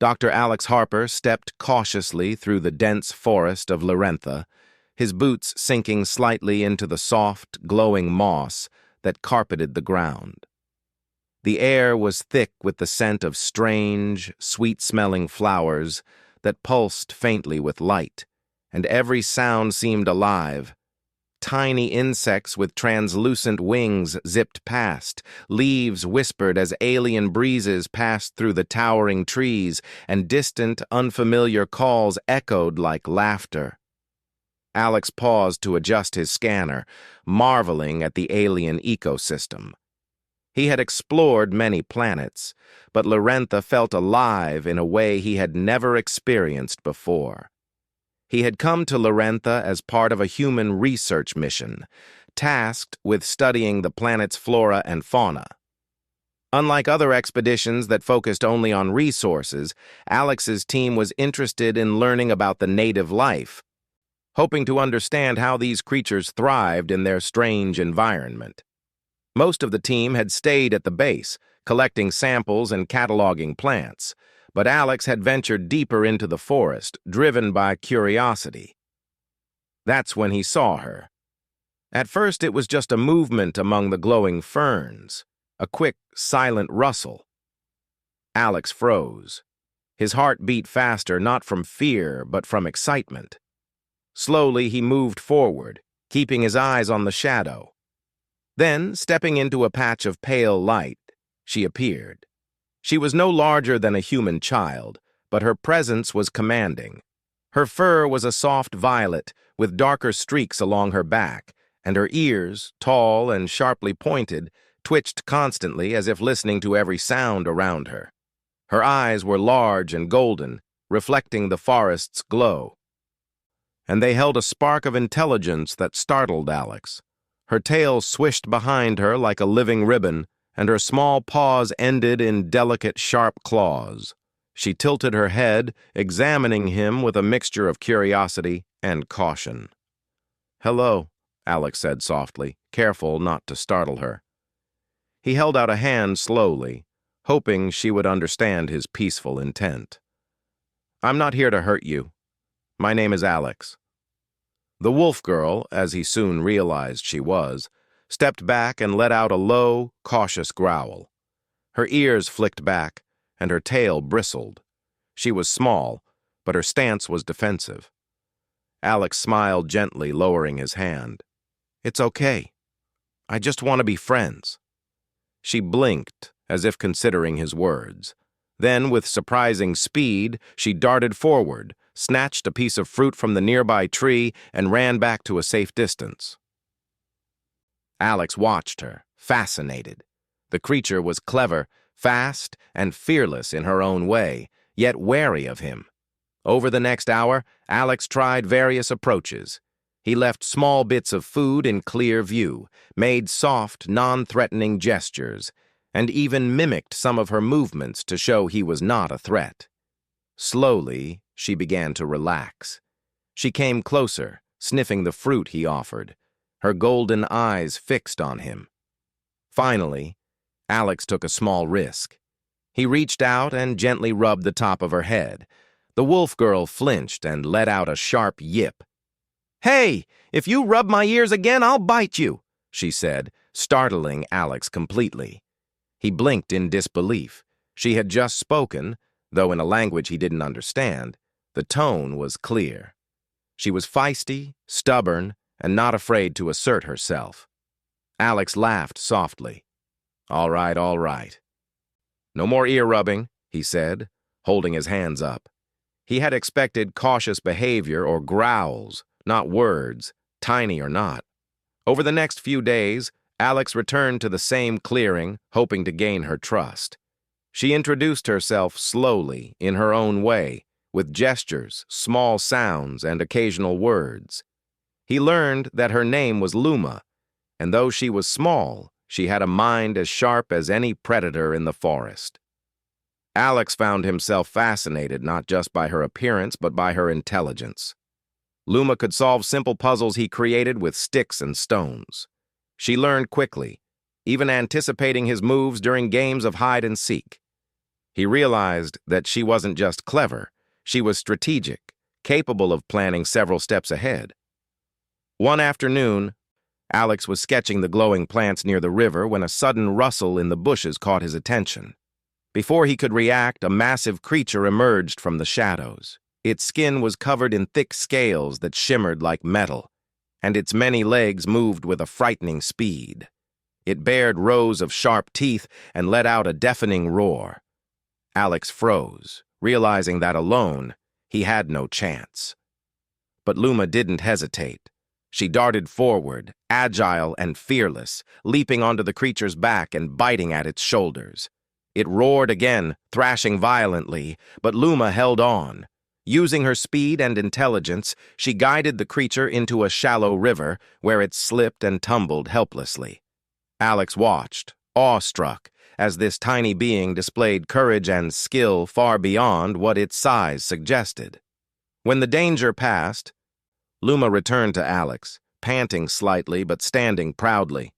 Dr. Alex Harper stepped cautiously through the dense forest of Larentha, his boots sinking slightly into the soft, glowing moss that carpeted the ground. The air was thick with the scent of strange, sweet-smelling flowers that pulsed faintly with light, and every sound seemed alive. Tiny insects with translucent wings zipped past, leaves whispered as alien breezes passed through the towering trees, and distant, unfamiliar calls echoed like laughter. Alex paused to adjust his scanner, marveling at the alien ecosystem. He had explored many planets, but Larentha felt alive in a way he had never experienced before. He had come to Larentha as part of a human research mission, tasked with studying the planet's flora and fauna. Unlike other expeditions that focused only on resources, Alex's team was interested in learning about the native life, hoping to understand how these creatures thrived in their strange environment. Most of the team had stayed at the base, collecting samples and cataloging plants, but Alex had ventured deeper into the forest, driven by curiosity. That's when he saw her. At first it was just a movement among the glowing ferns, a quick, silent rustle. Alex froze. His heart beat faster, not from fear, but from excitement. Slowly he moved forward, keeping his eyes on the shadow. Then, stepping into a patch of pale light, she appeared. She was no larger than a human child, but her presence was commanding. Her fur was a soft violet, with darker streaks along her back, and her ears, tall and sharply pointed, twitched constantly as if listening to every sound around her. Her eyes were large and golden, reflecting the forest's glow. And they held a spark of intelligence that startled Alex. Her tail swished behind her like a living ribbon, and her small paws ended in delicate, sharp claws. She tilted her head, examining him with a mixture of curiosity and caution. "Hello," Alex said softly, careful not to startle her. He held out a hand slowly, hoping she would understand his peaceful intent. "I'm not here to hurt you. My name is Alex." The wolf girl, as he soon realized she was, stepped back and let out a low, cautious growl. Her ears flicked back, and her tail bristled. She was small, but her stance was defensive. Alex smiled gently, lowering his hand. "It's okay. I just want to be friends." She blinked, as if considering his words. Then, with surprising speed, she darted forward, snatched a piece of fruit from the nearby tree, and ran back to a safe distance. Alex watched her, fascinated. The creature was clever, fast, and fearless in her own way, yet wary of him. Over the next hour, Alex tried various approaches. He left small bits of food in clear view, made soft, non-threatening gestures, and even mimicked some of her movements to show he was not a threat. Slowly, she began to relax. She came closer, sniffing the fruit he offered, her golden eyes fixed on him. Finally, Alex took a small risk. He reached out and gently rubbed the top of her head. The wolf girl flinched and let out a sharp yip. "Hey, if you rub my ears again, I'll bite you," she said, startling Alex completely. He blinked in disbelief. She had just spoken, though in a language he didn't understand. The tone was clear. She was feisty, stubborn, and not afraid to assert herself. Alex laughed softly. All right. "No more ear rubbing," he said, holding his hands up. He had expected cautious behavior or growls, not words, tiny or not. Over the next few days, Alex returned to the same clearing, hoping to gain her trust. She introduced herself slowly, in her own way, with gestures, small sounds, and occasional words. He learned that her name was Luma, and though she was small, she had a mind as sharp as any predator in the forest. Alex found himself fascinated not just by her appearance but by her intelligence. Luma could solve simple puzzles he created with sticks and stones. She learned quickly, even anticipating his moves during games of hide and seek. He realized that she wasn't just clever, she was strategic, capable of planning several steps ahead. One afternoon, Alex was sketching the glowing plants near the river when a sudden rustle in the bushes caught his attention. Before he could react, a massive creature emerged from the shadows. Its skin was covered in thick scales that shimmered like metal, and its many legs moved with a frightening speed. It bared rows of sharp teeth and let out a deafening roar. Alex froze, realizing that alone, he had no chance. But Luma didn't hesitate. She darted forward, agile and fearless, leaping onto the creature's back and biting at its shoulders. It roared again, thrashing violently, but Luma held on. Using her speed and intelligence, she guided the creature into a shallow river where it slipped and tumbled helplessly. Alex watched, awestruck, as this tiny being displayed courage and skill far beyond what its size suggested. When the danger passed, Luma returned to Alex, panting slightly but standing proudly.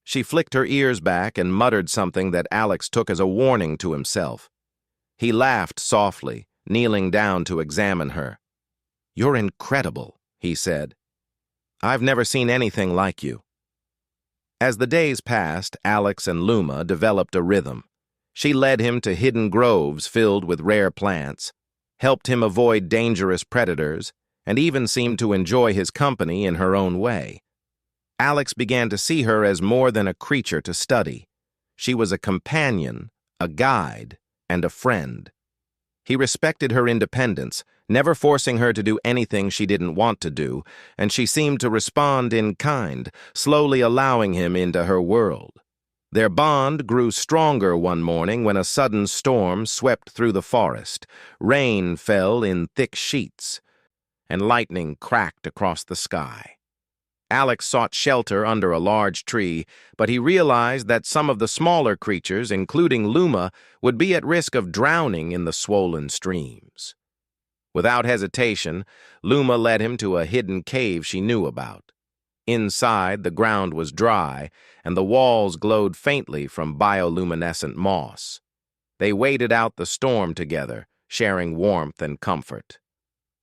She flicked her ears back and muttered something that Alex took as a warning to himself. He laughed softly, kneeling down to examine her. "You're incredible," he said. "I've never seen anything like you." As the days passed, Alex and Luma developed a rhythm. She led him to hidden groves filled with rare plants, helped him avoid dangerous predators, and even seemed to enjoy his company in her own way. Alex began to see her as more than a creature to study. She was a companion, a guide, and a friend. He respected her independence, never forcing her to do anything she didn't want to do, and she seemed to respond in kind, slowly allowing him into her world. Their bond grew stronger one morning when a sudden storm swept through the forest. Rain fell in thick sheets, and lightning cracked across the sky. Alex sought shelter under a large tree, but he realized that some of the smaller creatures, including Luma, would be at risk of drowning in the swollen streams. Without hesitation, Luma led him to a hidden cave she knew about. Inside, the ground was dry, and the walls glowed faintly from bioluminescent moss. They waited out the storm together, sharing warmth and comfort.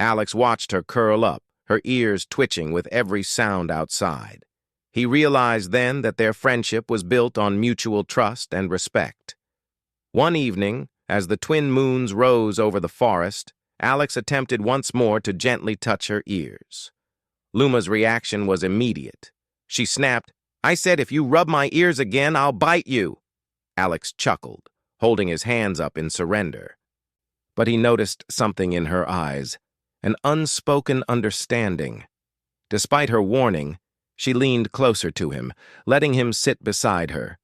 Alex watched her curl up, her ears twitching with every sound outside. He realized then that their friendship was built on mutual trust and respect. One evening, as the twin moons rose over the forest, Alex attempted once more to gently touch her ears. Luma's reaction was immediate. She snapped, "I said if you rub my ears again, I'll bite you." Alex chuckled, holding his hands up in surrender. But he noticed something in her eyes, an unspoken understanding. Despite her warning, she leaned closer to him, letting him sit beside her.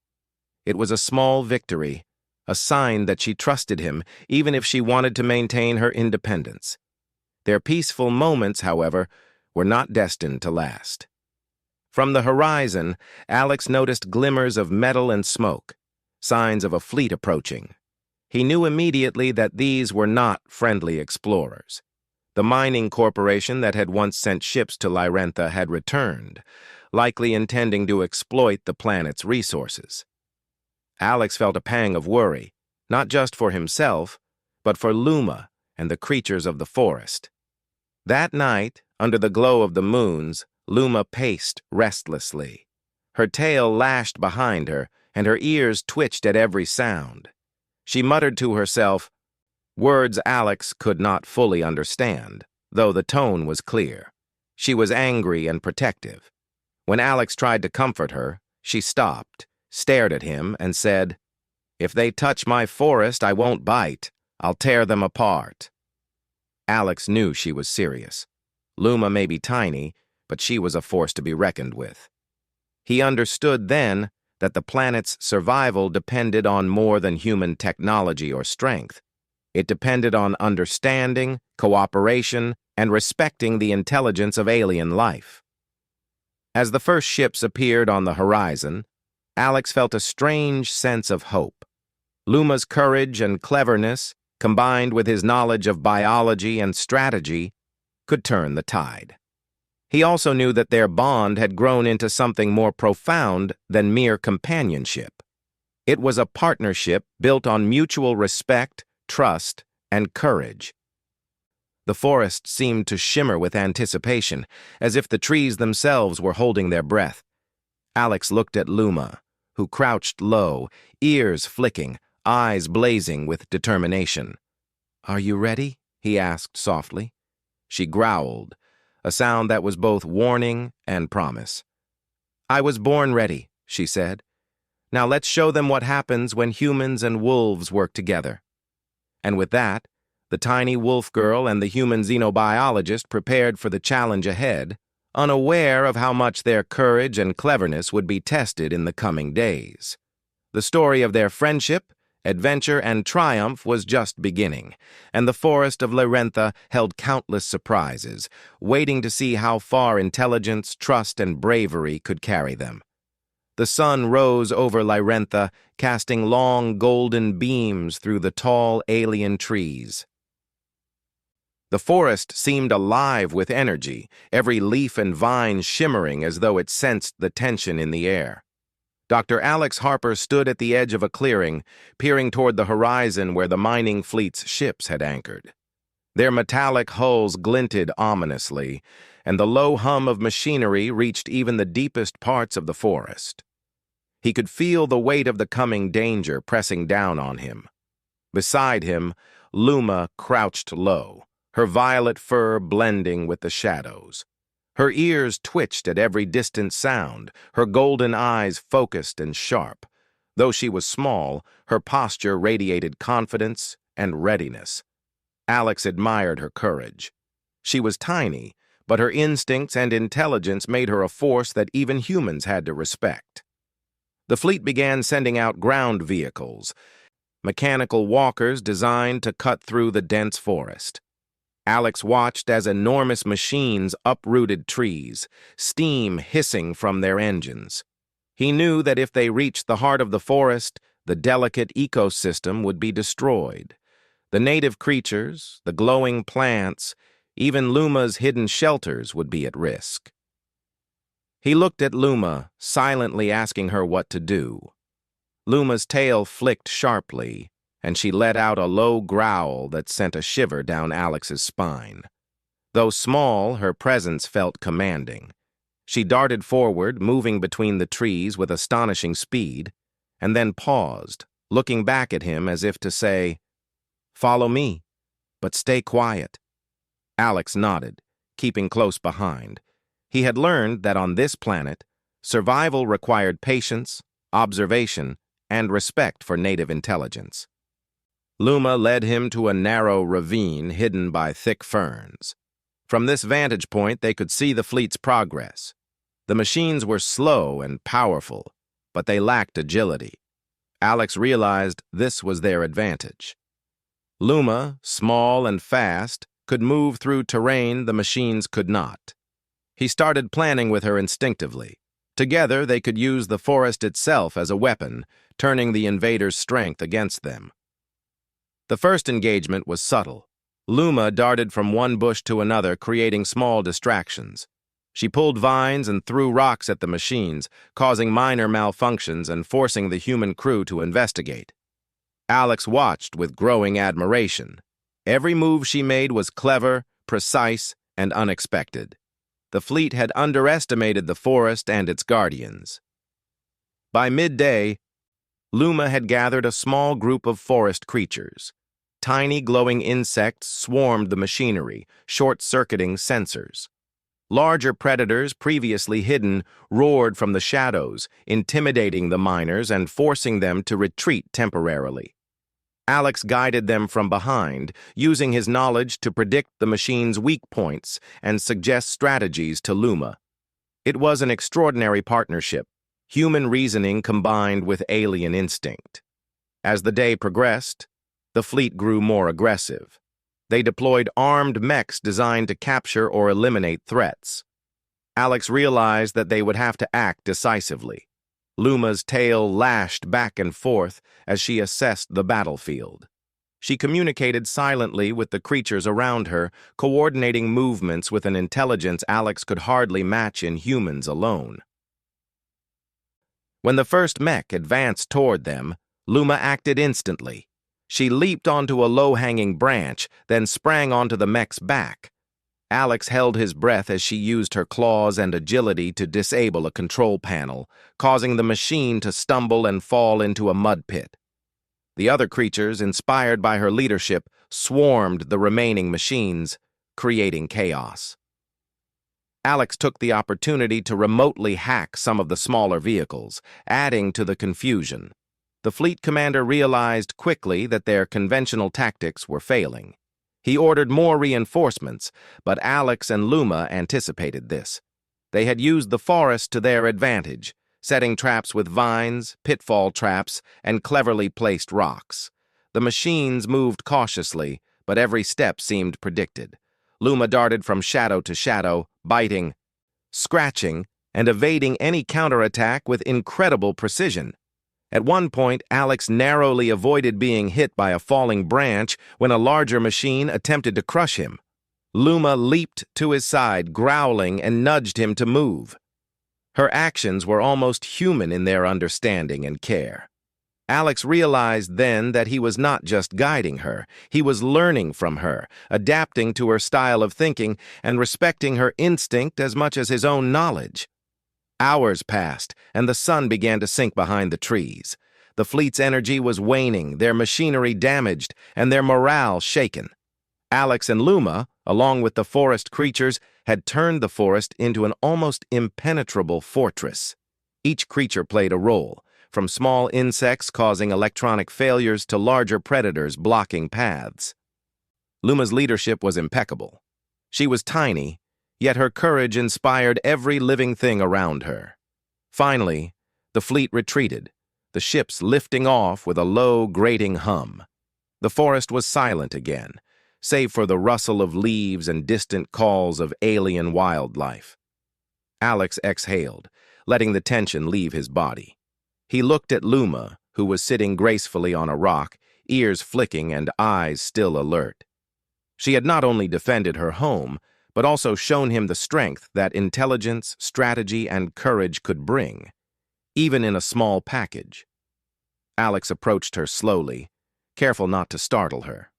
It was a small victory, a sign that she trusted him, even if she wanted to maintain her independence. Their peaceful moments, however, were not destined to last. From the horizon, Alex noticed glimmers of metal and smoke, signs of a fleet approaching. He knew immediately that these were not friendly explorers. The mining corporation that had once sent ships to Lyrentha had returned, likely intending to exploit the planet's resources. Alex felt a pang of worry, not just for himself, but for Luma and the creatures of the forest. That night, under the glow of the moons, Luma paced restlessly. Her tail lashed behind her, and her ears twitched at every sound. She muttered to herself, words Alex could not fully understand, though the tone was clear. She was angry and protective. When Alex tried to comfort her, she stopped, stared at him, and said, "If they touch my forest, I won't bite. I'll tear them apart." Alex knew she was serious. Luma may be tiny, but she was a force to be reckoned with. He understood then that the planet's survival depended on more than human technology or strength. It depended on understanding, cooperation, and respecting the intelligence of alien life. As the first ships appeared on the horizon, Alex felt a strange sense of hope. Luma's courage and cleverness, combined with his knowledge of biology and strategy, could turn the tide. He also knew that their bond had grown into something more profound than mere companionship. It was a partnership built on mutual respect, trust, and courage. The forest seemed to shimmer with anticipation, as if the trees themselves were holding their breath. Alex looked at Luma, who crouched low, ears flicking, eyes blazing with determination. "Are you ready?" he asked softly. She growled, a sound that was both warning and promise. "I was born ready," she said. "Now let's show them what happens when humans and wolves work together." And with that, the tiny wolf girl and the human xenobiologist prepared for the challenge ahead, unaware of how much their courage and cleverness would be tested in the coming days. The story of their friendship, adventure, and triumph was just beginning, and the forest of Larentha held countless surprises, waiting to see how far intelligence, trust, and bravery could carry them. The sun rose over Larentha, casting long golden beams through the tall alien trees. The forest seemed alive with energy, every leaf and vine shimmering as though it sensed the tension in the air. Dr. Alex Harper stood at the edge of a clearing, peering toward the horizon where the mining fleet's ships had anchored. Their metallic hulls glinted ominously, and the low hum of machinery reached even the deepest parts of the forest. He could feel the weight of the coming danger pressing down on him. Beside him, Luma crouched low, her violet fur blending with the shadows. Her ears twitched at every distant sound, her golden eyes focused and sharp. Though she was small, her posture radiated confidence and readiness. Alex admired her courage. She was tiny, but her instincts and intelligence made her a force that even humans had to respect. The fleet began sending out ground vehicles, mechanical walkers designed to cut through the dense forest. Alex watched as enormous machines uprooted trees, steam hissing from their engines. He knew that if they reached the heart of the forest, the delicate ecosystem would be destroyed. The native creatures, the glowing plants, even Luma's hidden shelters would be at risk. He looked at Luma, silently asking her what to do. Luma's tail flicked sharply, and she let out a low growl that sent a shiver down Alex's spine. Though small, her presence felt commanding. She darted forward, moving between the trees with astonishing speed, and then paused, looking back at him as if to say, "Follow me, but stay quiet." Alex nodded, keeping close behind. He had learned that on this planet, survival required patience, observation, and respect for native intelligence. Luma led him to a narrow ravine hidden by thick ferns. From this vantage point, they could see the fleet's progress. The machines were slow and powerful, but they lacked agility. Alex realized this was their advantage. Luma, small and fast, could move through terrain the machines could not. He started planning with her instinctively. Together, they could use the forest itself as a weapon, turning the invaders' strength against them. The first engagement was subtle. Luma darted from one bush to another, creating small distractions. She pulled vines and threw rocks at the machines, causing minor malfunctions and forcing the human crew to investigate. Alex watched with growing admiration. Every move she made was clever, precise, and unexpected. The fleet had underestimated the forest and its guardians. By midday, Luma had gathered a small group of forest creatures. Tiny glowing insects swarmed the machinery, short-circuiting sensors. Larger predators, previously hidden, roared from the shadows, intimidating the miners and forcing them to retreat temporarily. Alex guided them from behind, using his knowledge to predict the machine's weak points and suggest strategies to Luma. It was an extraordinary partnership, human reasoning combined with alien instinct. As the day progressed, the fleet grew more aggressive. They deployed armed mechs designed to capture or eliminate threats. Alex realized that they would have to act decisively. Luma's tail lashed back and forth as she assessed the battlefield. She communicated silently with the creatures around her, coordinating movements with an intelligence Alex could hardly match in humans alone. When the first mech advanced toward them, Luma acted instantly. She leaped onto a low-hanging branch, then sprang onto the mech's back. Alex held his breath as she used her claws and agility to disable a control panel, causing the machine to stumble and fall into a mud pit. The other creatures, inspired by her leadership, swarmed the remaining machines, creating chaos. Alex took the opportunity to remotely hack some of the smaller vehicles, adding to the confusion. The fleet commander realized quickly that their conventional tactics were failing. He ordered more reinforcements, but Alex and Luma anticipated this. They had used the forest to their advantage, setting traps with vines, pitfall traps, and cleverly placed rocks. The machines moved cautiously, but every step seemed predicted. Luma darted from shadow to shadow, biting, scratching, and evading any counterattack with incredible precision. At one point, Alex narrowly avoided being hit by a falling branch when a larger machine attempted to crush him. Luma leaped to his side, growling, and nudged him to move. Her actions were almost human in their understanding and care. Alex realized then that he was not just guiding her, he was learning from her, adapting to her style of thinking, and respecting her instinct as much as his own knowledge. Hours passed, and the sun began to sink behind the trees. The fleet's energy was waning, their machinery damaged, and their morale shaken. Alex and Luma, along with the forest creatures, had turned the forest into an almost impenetrable fortress. Each creature played a role, from small insects causing electronic failures to larger predators blocking paths. Luma's leadership was impeccable. She was tiny, yet her courage inspired every living thing around her. Finally, the fleet retreated, the ships lifting off with a low, grating hum. The forest was silent again, save for the rustle of leaves and distant calls of alien wildlife. Alex exhaled, letting the tension leave his body. He looked at Luma, who was sitting gracefully on a rock, ears flicking and eyes still alert. She had not only defended her home, but also shown him the strength that intelligence, strategy, and courage could bring, even in a small package. Alex approached her slowly, careful not to startle her.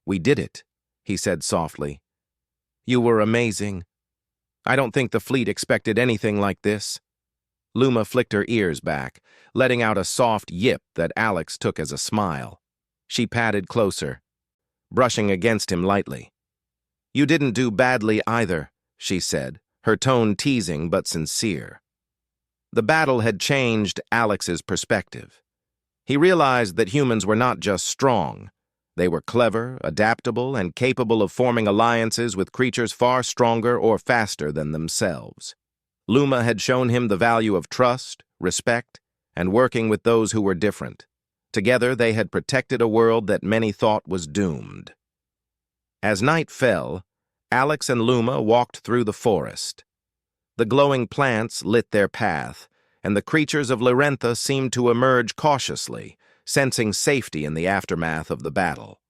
"We did it," he said softly. "You were amazing. I don't think the fleet expected anything like this." Luma flicked her ears back, letting out a soft yip that Alex took as a smile. She padded closer, brushing against him lightly. "You didn't do badly either," she said, her tone teasing but sincere. The battle had changed Alex's perspective. He realized that humans were not just strong. They were clever, adaptable, and capable of forming alliances with creatures far stronger or faster than themselves. Luma had shown him the value of trust, respect, and working with those who were different. Together, they had protected a world that many thought was doomed. As night fell, Alex and Luma walked through the forest. The glowing plants lit their path, and the creatures of Larentha seemed to emerge cautiously, sensing safety in the aftermath of the battle.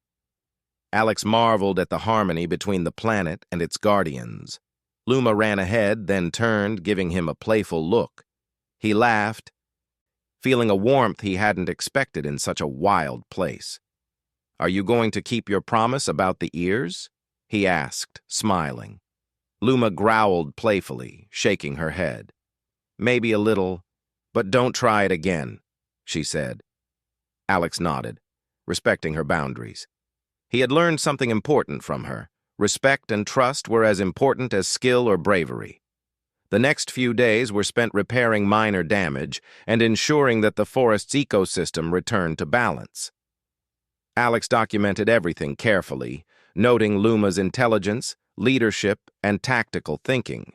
Alex marveled at the harmony between the planet and its guardians. Luma ran ahead, then turned, giving him a playful look. He laughed, feeling a warmth he hadn't expected in such a wild place. "Are you going to keep your promise about the ears?" he asked, smiling. Luma growled playfully, shaking her head. "Maybe a little, but don't try it again," she said. Alex nodded, respecting her boundaries. He had learned something important from her. Respect and trust were as important as skill or bravery. The next few days were spent repairing minor damage and ensuring that the forest's ecosystem returned to balance. Alex documented everything carefully, noting Luma's intelligence, leadership, and tactical thinking.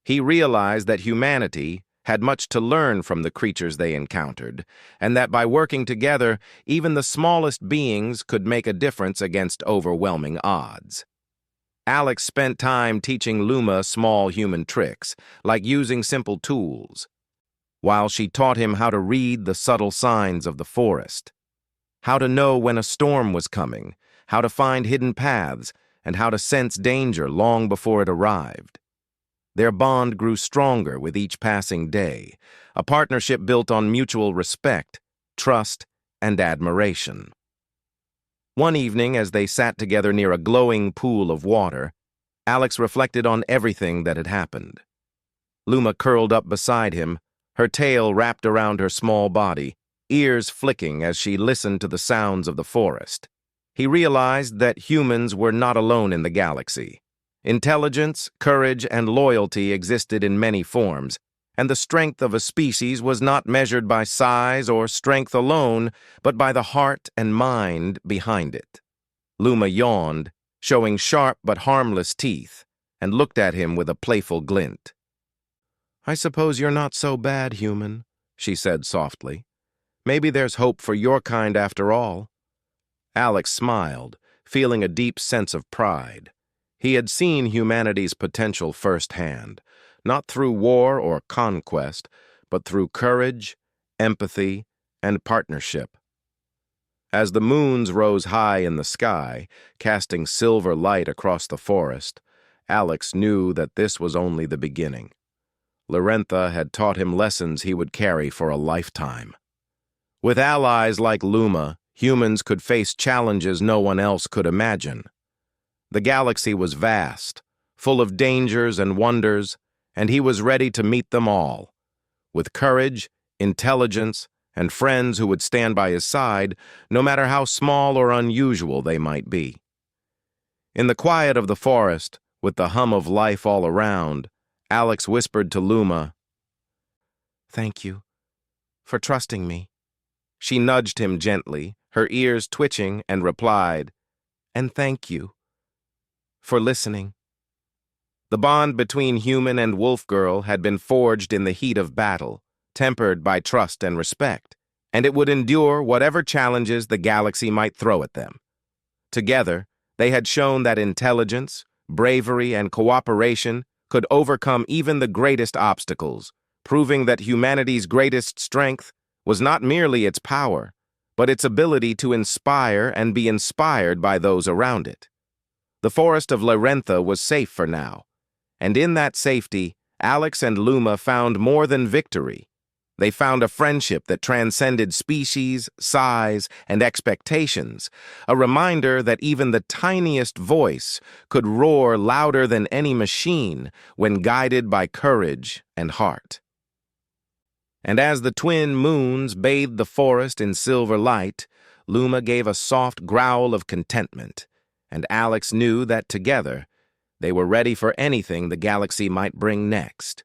He realized that humanity had much to learn from the creatures they encountered, and that by working together, even the smallest beings could make a difference against overwhelming odds. Alex spent time teaching Luma small human tricks, like using simple tools, while she taught him how to read the subtle signs of the forest, how to know when a storm was coming, how to find hidden paths, and how to sense danger long before it arrived. Their bond grew stronger with each passing day, a partnership built on mutual respect, trust, and admiration. One evening, as they sat together near a glowing pool of water, Alex reflected on everything that had happened. Luma curled up beside him, her tail wrapped around her small body, ears flicking as she listened to the sounds of the forest. He realized that humans were not alone in the galaxy. Intelligence, courage, and loyalty existed in many forms, and the strength of a species was not measured by size or strength alone, but by the heart and mind behind it. Luma yawned, showing sharp but harmless teeth, and looked at him with a playful glint. "I suppose you're not so bad, human," she said softly. "Maybe there's hope for your kind after all." Alex smiled, feeling a deep sense of pride. He had seen humanity's potential firsthand, not through war or conquest, but through courage, empathy, and partnership. As the moons rose high in the sky, casting silver light across the forest, Alex knew that this was only the beginning. Lorentha had taught him lessons he would carry for a lifetime. With allies like Luma, humans could face challenges no one else could imagine. The galaxy was vast, full of dangers and wonders, and he was ready to meet them all. With courage, intelligence, and friends who would stand by his side, no matter how small or unusual they might be. In the quiet of the forest, with the hum of life all around, Alex whispered to Luma, "Thank you for trusting me." She nudged him gently, her ears twitching, and replied, "And thank you for listening." The bond between human and wolf girl had been forged in the heat of battle, tempered by trust and respect, and it would endure whatever challenges the galaxy might throw at them. Together, they had shown that intelligence, bravery, and cooperation could overcome even the greatest obstacles, proving that humanity's greatest strength was not merely its power, but its ability to inspire and be inspired by those around it. The forest of Lorentha was safe for now, and in that safety, Alex and Luma found more than victory. They found a friendship that transcended species, size, and expectations, a reminder that even the tiniest voice could roar louder than any machine when guided by courage and heart. And as the twin moons bathed the forest in silver light, Luma gave a soft growl of contentment, and Alex knew that together, they were ready for anything the galaxy might bring next.